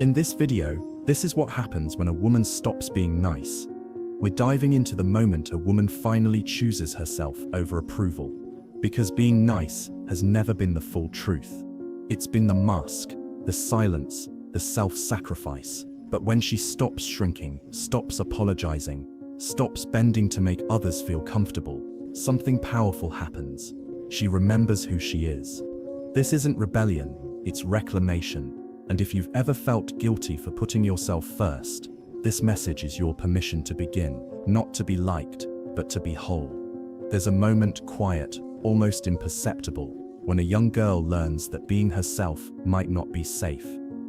In this video, this is what happens when a woman stops being nice. We're diving into the moment a woman finally chooses herself over approval. Because being nice has never been the full truth. It's been the mask, the silence, the self-sacrifice. But when she stops shrinking, stops apologizing, stops bending to make others feel comfortable, something powerful happens. She remembers who she is. This isn't rebellion, it's reclamation. And if you've ever felt guilty for putting yourself first, this message is your permission to begin, not to be liked, but to be whole. There's a moment, quiet, almost imperceptible, when a young girl learns that being herself might not be safe,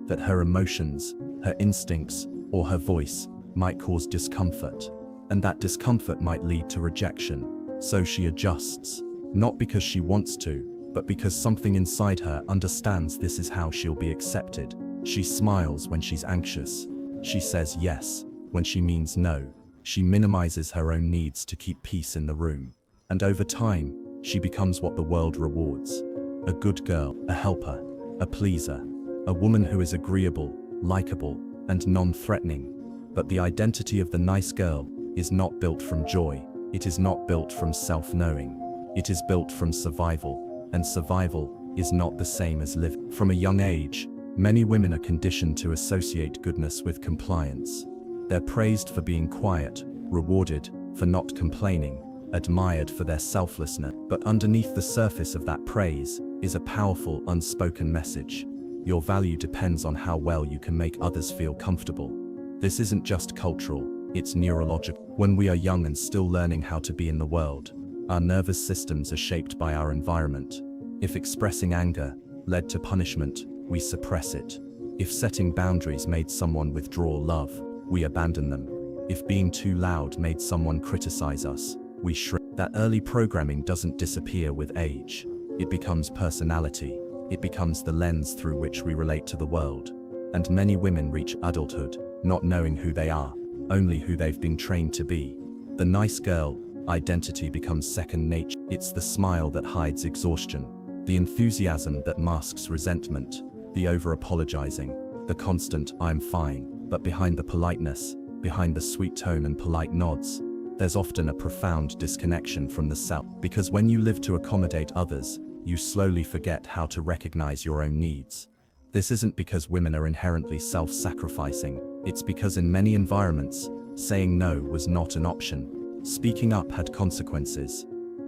that her emotions, her instincts, or her voice might cause discomfort, and that discomfort might lead to rejection. So she adjusts, not because she wants to, but because something inside her understands this is how she'll be accepted. She smiles when she's anxious. She says yes when she means no. She minimizes her own needs to keep peace in the room. And over time, she becomes what the world rewards. A good girl, a helper, a pleaser, a woman who is agreeable, likable, and non-threatening. But the identity of the nice girl is not built from joy. It is not built from self-knowing. It is built from survival, and survival is not the same as living. From a young age, many women are conditioned to associate goodness with compliance. They're praised for being quiet, rewarded for not complaining, admired for their selflessness. But underneath the surface of that praise is a powerful unspoken message. Your value depends on how well you can make others feel comfortable. This isn't just cultural, it's neurological. When we are young and still learning how to be in the world, our nervous systems are shaped by our environment. If expressing anger led to punishment, we suppress it. If setting boundaries made someone withdraw love, we abandon them. If being too loud made someone criticize us, we shrink. That early programming doesn't disappear with age. It becomes personality. It becomes the lens through which we relate to the world. And many women reach adulthood, not knowing who they are, only who they've been trained to be. The nice girl identity becomes second nature. It's the smile that hides exhaustion, the enthusiasm that masks resentment, the over-apologizing, the constant "I'm fine," but behind the politeness, behind the sweet tone and polite nods, there's often a profound disconnection from the self. Because when you live to accommodate others, you slowly forget how to recognize your own needs. This isn't because women are inherently self-sacrificing, it's because in many environments, saying no was not an option. Speaking up had consequences.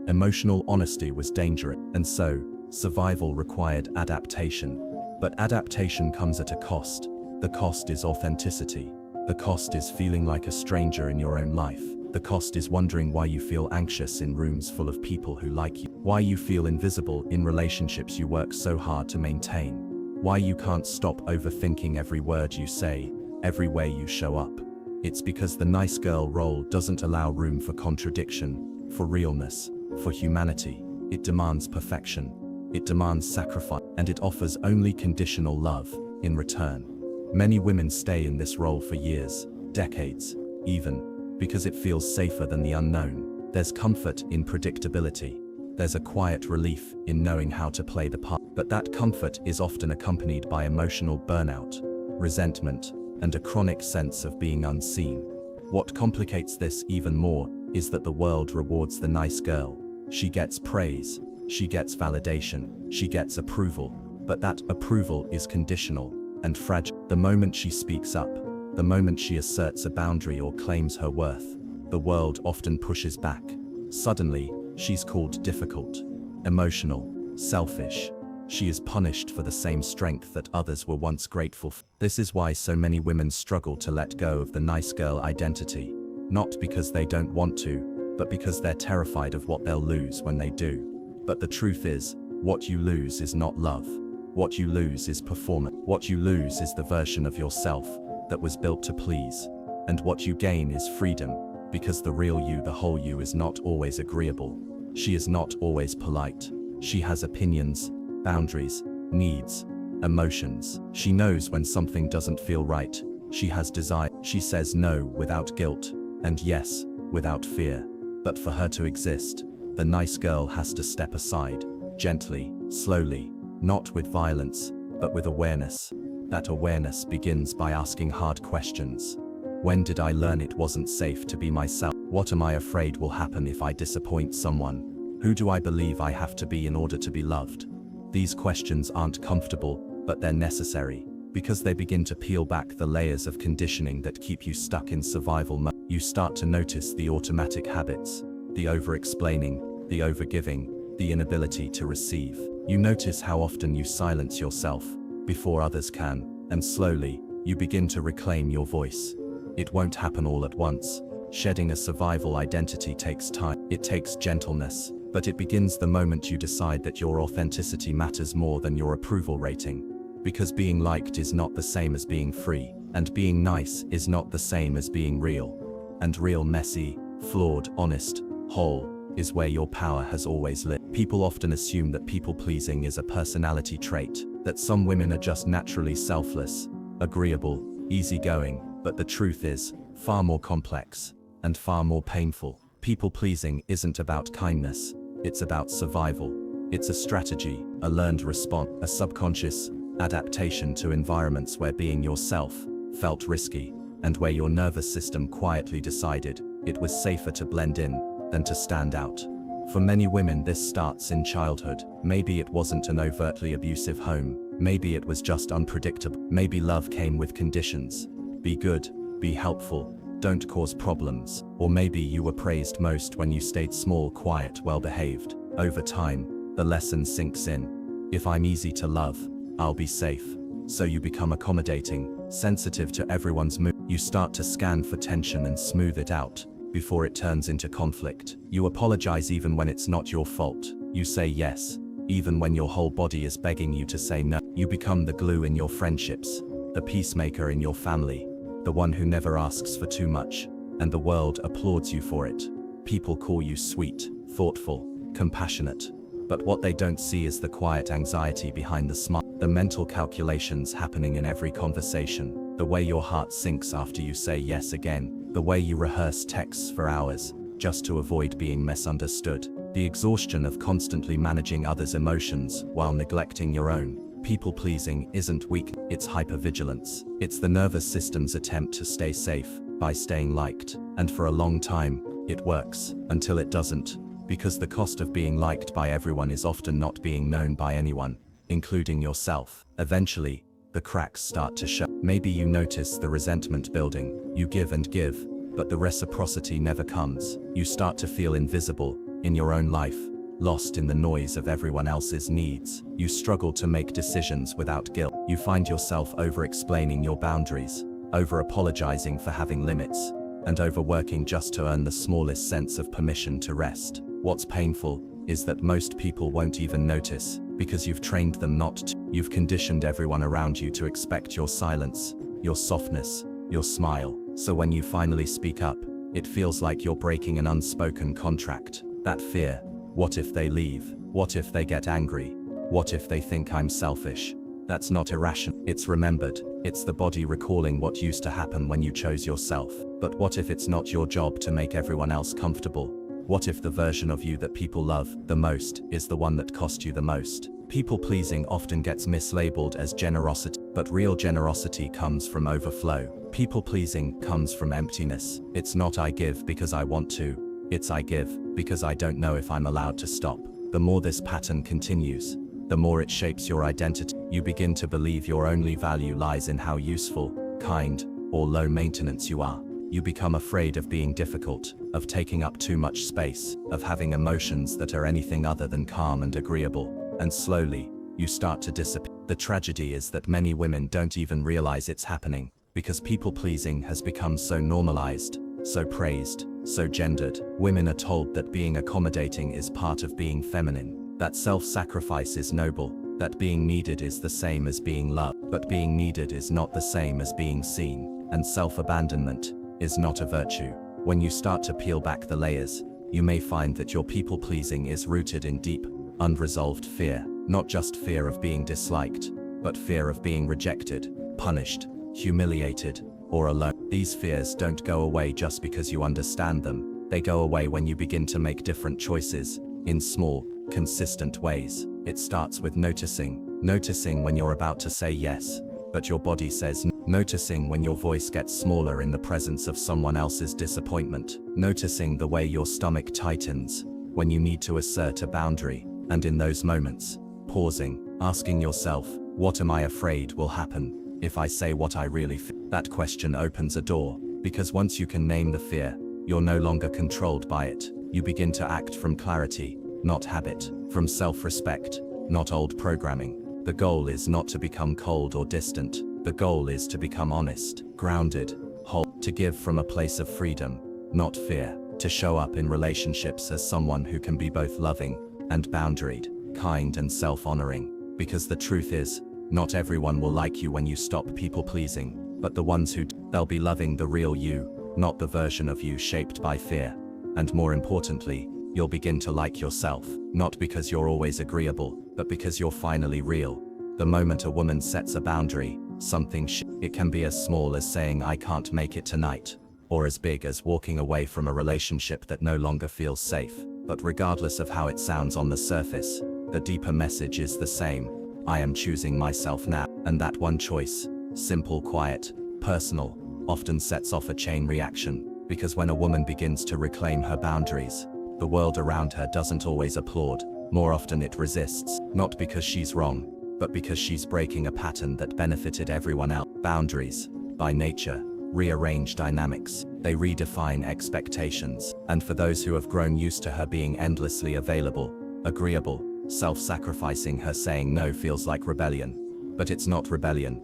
Emotional honesty was dangerous, and so, survival required adaptation. But adaptation comes at a cost. The cost is authenticity. The cost is feeling like a stranger in your own life. The cost is wondering why you feel anxious in rooms full of people who like you. Why you feel invisible in relationships you work so hard to maintain. Why you can't stop overthinking every word you say, every way you show up. It's because the nice girl role doesn't allow room for contradiction, for realness, for humanity. It demands perfection. It demands sacrifice, and it offers only conditional love in return. Many women stay in this role for years, decades, even, because it feels safer than the unknown. There's comfort in predictability. There's a quiet relief in knowing how to play the part. But that comfort is often accompanied by emotional burnout, resentment, and a chronic sense of being unseen. What complicates this even more is that the world rewards the nice girl. She gets praise, she gets validation, she gets approval, but that approval is conditional and fragile. The moment she speaks up, the moment she asserts a boundary or claims her worth, the world often pushes back. Suddenly, she's called difficult, emotional, selfish. She is punished for the same strength that others were once grateful for. This is why so many women struggle to let go of the nice girl identity. Not because they don't want to, but because they're terrified of what they'll lose when they do. But the truth is, what you lose is not love. What you lose is performance. What you lose is the version of yourself that was built to please. And what you gain is freedom, because the real you, the whole you, is not always agreeable. She is not always polite. She has opinions, boundaries, needs, emotions. She knows when something doesn't feel right. She has desire. She says no without guilt, and yes without fear. But for her to exist, the nice girl has to step aside, gently, slowly, not with violence, but with awareness. That awareness begins by asking hard questions. When did I learn it wasn't safe to be myself? What am I afraid will happen if I disappoint someone? Who do I believe I have to be in order to be loved? These questions aren't comfortable, but they're necessary, because they begin to peel back the layers of conditioning that keep you stuck in survival mode. You start to notice the automatic habits, the over-explaining, the over-giving, the inability to receive. You notice how often you silence yourself before others can, and slowly, you begin to reclaim your voice. It won't happen all at once. Shedding a survival identity takes time. It takes gentleness, but it begins the moment you decide that your authenticity matters more than your approval rating. Because being liked is not the same as being free, and being nice is not the same as being real. And real, messy, flawed, honest, whole, is where your power has always lived. People often assume that people-pleasing is a personality trait, that some women are just naturally selfless, agreeable, easygoing, but the truth is, far more complex, and far more painful. People-pleasing isn't about kindness, it's about survival. It's a strategy, a learned response, a subconscious adaptation to environments where being yourself felt risky, and where your nervous system quietly decided it was safer to blend in than to stand out. For many women, this starts in childhood. Maybe it wasn't an overtly abusive home. Maybe it was just unpredictable. Maybe love came with conditions. Be good, be helpful, don't cause problems. Or maybe you were praised most when you stayed small, quiet, well-behaved. Over time, the lesson sinks in. If I'm easy to love, I'll be safe. So you become accommodating, sensitive to everyone's mood. You start to scan for tension and smooth it out before it turns into conflict. You apologize even when it's not your fault. You say yes, even when your whole body is begging you to say no. You become the glue in your friendships, the peacemaker in your family, the one who never asks for too much, and the world applauds you for it. People call you sweet, thoughtful, compassionate. But what they don't see is the quiet anxiety behind the smile, the mental calculations happening in every conversation, the way your heart sinks after you say yes again, the way you rehearse texts for hours just to avoid being misunderstood, the exhaustion of constantly managing others' emotions while neglecting your own. People-pleasing isn't weak, it's hypervigilance. It's the nervous system's attempt to stay safe by staying liked. And for a long time, it works, until it doesn't. Because the cost of being liked by everyone is often not being known by anyone, including yourself. Eventually, the cracks start to show. Maybe you notice the resentment building. You give and give, but the reciprocity never comes. You start to feel invisible in your own life, lost in the noise of everyone else's needs. You struggle to make decisions without guilt. You find yourself over-explaining your boundaries, over-apologizing for having limits, and overworking just to earn the smallest sense of permission to rest. What's painful is that most people won't even notice, because you've trained them not to. You've conditioned everyone around you to expect your silence, your softness, your smile. So when you finally speak up, it feels like you're breaking an unspoken contract. That fear, what if they leave? What if they get angry? What if they think I'm selfish? That's not irrational. It's remembered. It's the body recalling what used to happen when you chose yourself. But what if it's not your job to make everyone else comfortable? What if the version of you that people love the most is the one that cost you the most? People-pleasing often gets mislabeled as generosity, but real generosity comes from overflow. People-pleasing comes from emptiness. It's not I give because I want to, it's I give because I don't know if I'm allowed to stop. The more this pattern continues, the more it shapes your identity. You begin to believe your only value lies in how useful, kind, or low maintenance you are. You become afraid of being difficult, of taking up too much space, of having emotions that are anything other than calm and agreeable. And slowly, you start to disappear. The tragedy is that many women don't even realize it's happening, because people-pleasing has become so normalized, so praised, so gendered. Women are told that being accommodating is part of being feminine, that self-sacrifice is noble, that being needed is the same as being loved. But being needed is not the same as being seen, and self-abandonment is not a virtue. When you start to peel back the layers, you may find that your people-pleasing is rooted in deep, unresolved fear, not just fear of being disliked, but fear of being rejected, punished, humiliated, or alone. These fears don't go away just because you understand them. They go away when you begin to make different choices, in small, consistent ways. It starts with noticing when you're about to say yes, but your body says no. Noticing when your voice gets smaller in the presence of someone else's disappointment. Noticing the way your stomach tightens when you need to assert a boundary, and in those moments, pausing, asking yourself, what am I afraid will happen if I say what I really feel? That question opens a door, because once you can name the fear, you're no longer controlled by it. You begin to act from clarity, not habit, from self-respect, not old programming. The goal is not to become cold or distant. The goal is to become honest, grounded, whole, to give from a place of freedom, not fear, to show up in relationships as someone who can be both loving and boundaried, kind and self-honoring. Because the truth is, not everyone will like you when you stop people-pleasing, but the ones who they'll be loving the real you, not the version of you shaped by fear. And more importantly, you'll begin to like yourself, not because you're always agreeable, but because you're finally real. The moment a woman sets a boundary, it can be as small as saying I can't make it tonight, or as big as walking away from a relationship that no longer feels safe. But regardless of how it sounds on the surface, the deeper message is the same. I am choosing myself now. And that one choice, simple, quiet, personal, often sets off a chain reaction, because when a woman begins to reclaim her boundaries, the world around her doesn't always applaud. More often it resists, not because she's wrong, but because she's breaking a pattern that benefited everyone else. Boundaries, by nature, rearrange dynamics. They redefine expectations. And for those who have grown used to her being endlessly available, agreeable, self-sacrificing, her saying no feels like rebellion. But it's not rebellion,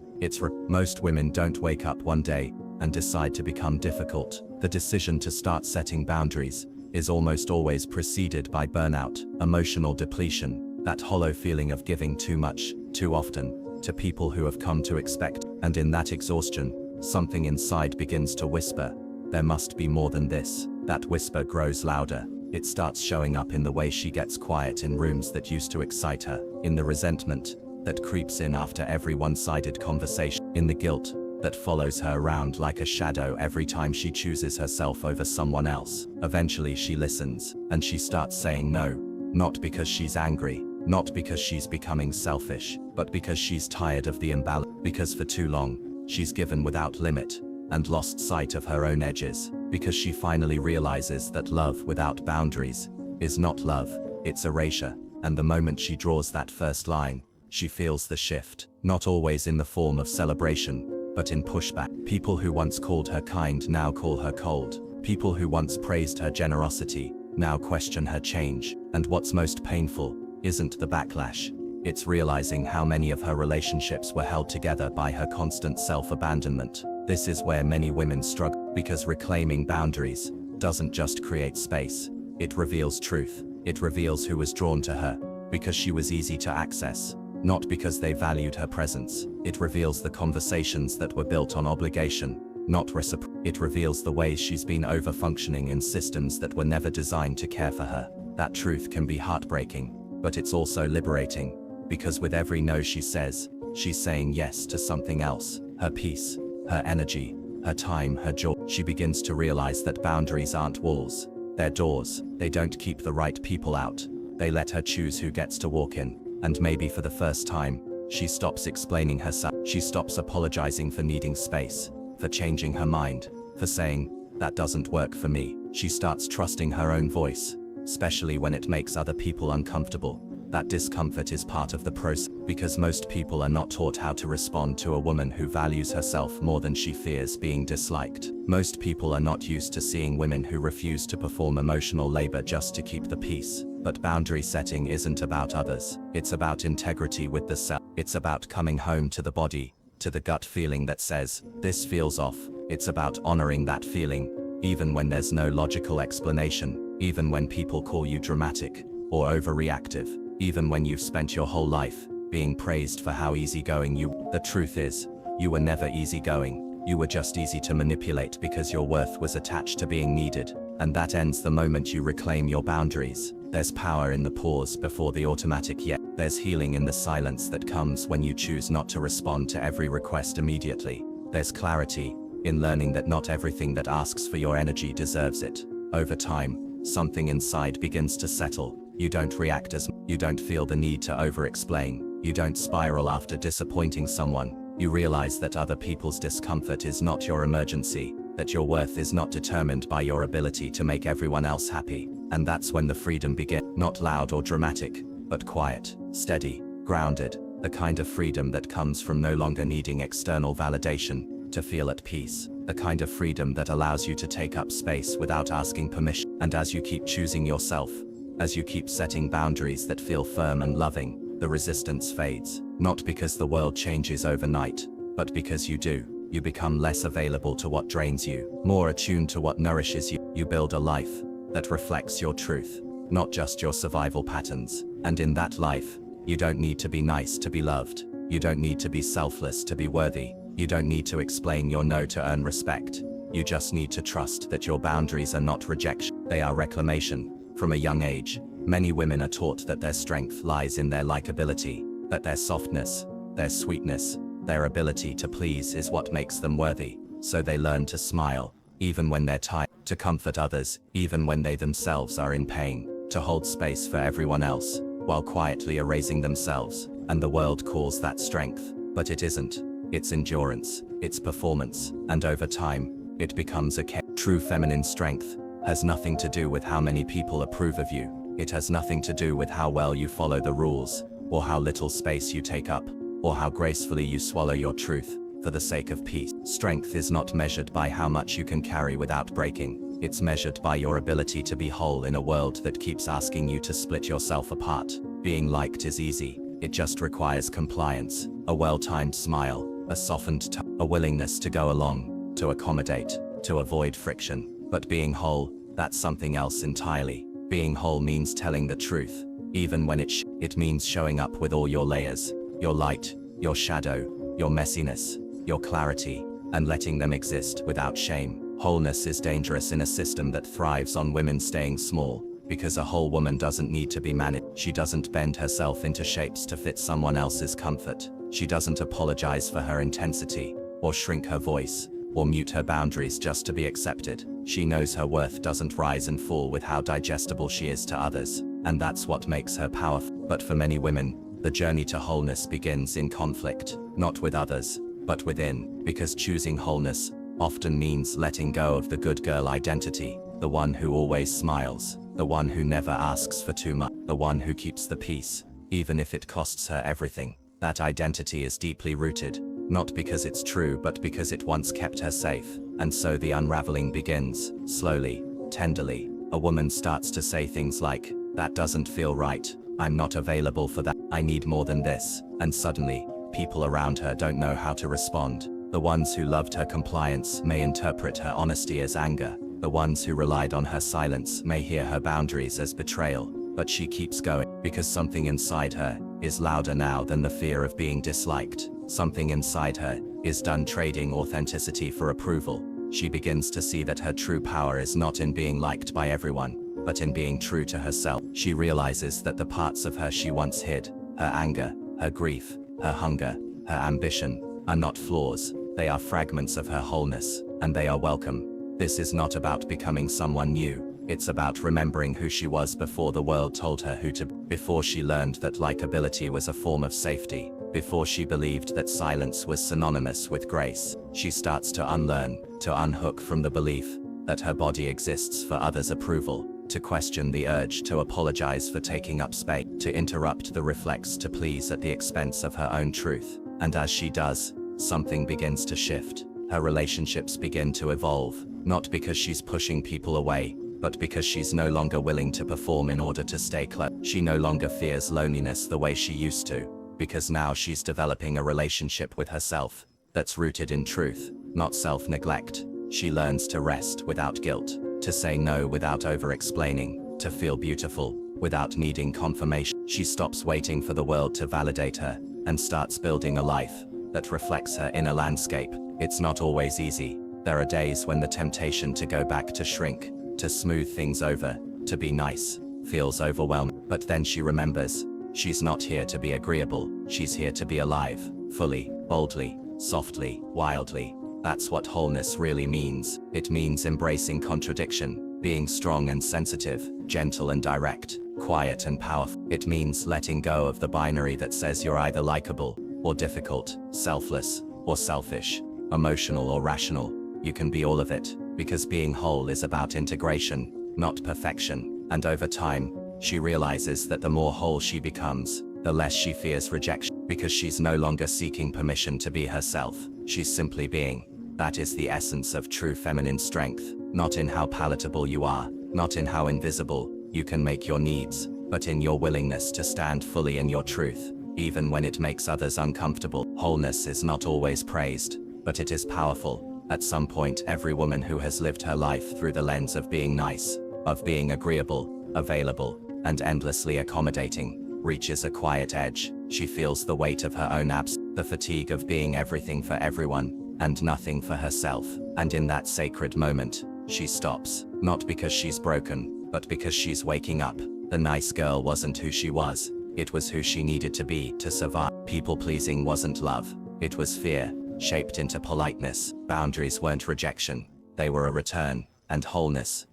most women don't wake up one day and decide to become difficult. The decision to start setting boundaries is almost always preceded by burnout, emotional depletion, that hollow feeling of giving too much, too often, to people who have come to expect. And in that exhaustion, something inside begins to whisper, there must be more than this. That whisper grows louder. It starts showing up in the way she gets quiet in rooms that used to excite her, in the resentment that creeps in after every one-sided conversation, in the guilt that follows her around like a shadow every time she chooses herself over someone else. Eventually she listens, and she starts saying no, not because she's angry, not because she's becoming selfish, but because she's tired of the imbalance. Because for too long, she's given without limit, and lost sight of her own edges. Because she finally realizes that love without boundaries is not love, it's erasure. And the moment she draws that first line, she feels the shift, not always in the form of celebration, but in pushback. People who once called her kind now call her cold. People who once praised her generosity now question her change. And what's most painful isn't the backlash, it's realizing how many of her relationships were held together by her constant self-abandonment. This is where many women struggle, because reclaiming boundaries doesn't just create space, it reveals truth. It reveals who was drawn to her because she was easy to access, not because they valued her presence. It reveals the conversations that were built on obligation, not reciprocity. It reveals the ways she's been over-functioning in systems that were never designed to care for her. That truth can be heartbreaking, but it's also liberating, because with every no she says, she's saying yes to something else, her peace, her energy, her time, her joy. She begins to realize that boundaries aren't walls, they're doors. They don't keep the right people out, they let her choose who gets to walk in. And maybe for the first time, she stops explaining herself. She stops apologizing for needing space, for changing her mind, for saying, that doesn't work for me. She starts trusting her own voice, especially when it makes other people uncomfortable. That discomfort is part of the process, because most people are not taught how to respond to a woman who values herself more than she fears being disliked. Most people are not used to seeing women who refuse to perform emotional labor just to keep the peace. But boundary setting isn't about others, it's about integrity with the self. It's about coming home to the body, to the gut feeling that says, this feels off. It's about honoring that feeling, even when there's no logical explanation, even when people call you dramatic or overreactive, even when you've spent your whole life being praised for how easygoing you were. The truth is, you were never easygoing. You were just easy to manipulate because your worth was attached to being needed. And that ends the moment you reclaim your boundaries. There's power in the pause before the automatic yes. There's healing in the silence that comes when you choose not to respond to every request immediately. There's clarity in learning that not everything that asks for your energy deserves it. Over time, something inside begins to settle. You don't react as much. You don't feel the need to over-explain. You don't spiral after disappointing someone. You realize that other people's discomfort is not your emergency, that your worth is not determined by your ability to make everyone else happy. And that's when the freedom begins. Not loud or dramatic, but quiet, steady, grounded, the kind of freedom that comes from no longer needing external validation to feel at peace, the kind of freedom that allows you to take up space without asking permission. And as you keep choosing yourself, as you keep setting boundaries that feel firm and loving, the resistance fades, not because the world changes overnight, but because you do. You become less available to what drains you, more attuned to what nourishes you. You build a life that reflects your truth, not just your survival patterns. And in that life, you don't need to be nice to be loved. You don't need to be selfless to be worthy. You don't need to explain your no to earn respect. You just need to trust that your boundaries are not rejection, they are reclamation. From a young age, many women are taught that their strength lies in their likability, that their softness, their sweetness, their ability to please is what makes them worthy. So they learn to smile, even when they're tired, to comfort others, even when they themselves are in pain, to hold space for everyone else, while quietly erasing themselves. And the world calls that strength, but it isn't. It's endurance, it's performance, and over time, it becomes a true feminine strength has nothing to do with how many people approve of you. It has nothing to do with how well you follow the rules, or how little space you take up, or how gracefully you swallow your truth for the sake of peace. Strength is not measured by how much you can carry without breaking. It's measured by your ability to be whole in a world that keeps asking you to split yourself apart. Being liked is easy. It just requires compliance, a well-timed smile, a softened tone, a willingness to go along, to accommodate, to avoid friction. But being whole, that's something else entirely. Being whole means telling the truth, even when it means showing up with all your layers, your light, your shadow, your messiness, your clarity, and letting them exist without shame. Wholeness is dangerous in a system that thrives on women staying small, because a whole woman doesn't need to be managed. She doesn't bend herself into shapes to fit someone else's comfort. She doesn't apologize for her intensity, or shrink her voice, or mute her boundaries just to be accepted. She knows her worth doesn't rise and fall with how digestible she is to others, and that's what makes her powerful. But for many women, the journey to wholeness begins in conflict, not with others, but within, because choosing wholeness often means letting go of the good girl identity, the one who always smiles, the one who never asks for too much, the one who keeps the peace, even if it costs her everything. That identity is deeply rooted, not because it's true but because it once kept her safe. And so the unraveling begins, slowly, tenderly. A woman starts to say things like, "That doesn't feel right, I'm not available for that, I need more than this." And suddenly, people around her don't know how to respond. The ones who loved her compliance may interpret her honesty as anger. The ones who relied on her silence may hear her boundaries as betrayal. But she keeps going, because something inside her is louder now than the fear of being disliked. Something inside her is done trading authenticity for approval. She begins to see that her true power is not in being liked by everyone, but in being true to herself. She realizes that the parts of her she once hid, her anger, her grief, her hunger, her ambition, are not flaws. They are fragments of her wholeness, and they are welcome. This is not about becoming someone new. It's about remembering who she was before the world told her who to be, before she learned that likability was a form of safety, before she believed that silence was synonymous with grace. She starts to unlearn, to unhook from the belief that her body exists for others' approval, to question the urge to apologize for taking up space, to interrupt the reflex to please at the expense of her own truth. And as she does, something begins to shift. Her relationships begin to evolve, not because she's pushing people away, but because she's no longer willing to perform in order to stay close. She no longer fears loneliness the way she used to, because now she's developing a relationship with herself that's rooted in truth, not self-neglect. She learns to rest without guilt, to say no without over-explaining, to feel beautiful without needing confirmation. She stops waiting for the world to validate her, and starts building a life that reflects her inner landscape. It's not always easy. There are days when the temptation to go back to shrink, to smooth things over, to be nice, feels overwhelming. But then she remembers, she's not here to be agreeable, she's here to be alive, fully, boldly, softly, wildly. That's what wholeness really means. It means embracing contradiction, being strong and sensitive, gentle and direct, quiet and powerful. It means letting go of the binary that says you're either likable or difficult, selfless or selfish, emotional or rational. You can be all of it, because being whole is about integration, not perfection. And over time, she realizes that the more whole she becomes, the less she fears rejection, because she's no longer seeking permission to be herself. She's simply being. That is the essence of true feminine strength, not in how palatable you are, not in how invisible you can make your needs, but in your willingness to stand fully in your truth, even when it makes others uncomfortable. Wholeness is not always praised, but it is powerful. At some point, every woman who has lived her life through the lens of being nice, of being agreeable, available, and endlessly accommodating, reaches a quiet edge. She feels the weight of her own absence, the fatigue of being everything for everyone, and nothing for herself. And in that sacred moment, she stops, not because she's broken, but because she's waking up. The nice girl wasn't who she was, it was who she needed to be to survive. People-pleasing wasn't love, it was fear, shaped into politeness. Boundaries weren't rejection, they were a return. And wholeness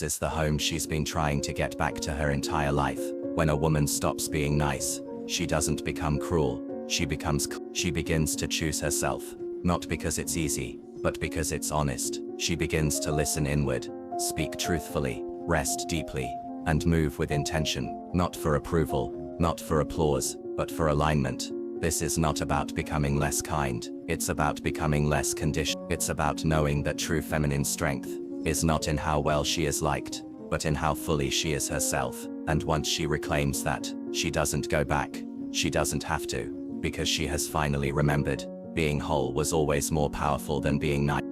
is the home she's been trying to get back to her entire life. When a woman stops being nice, she doesn't become cruel, she begins to choose herself, not because it's easy, but because it's honest. She begins to listen inward, speak truthfully, rest deeply, and move with intention, not for approval, not for applause, but for alignment. This is not about becoming less kind, it's about becoming less conditioned. It's about knowing that true feminine strength is not in how well she is liked, but in how fully she is herself. And once she reclaims that, she doesn't go back, she doesn't have to, because she has finally remembered, being whole was always more powerful than being nice.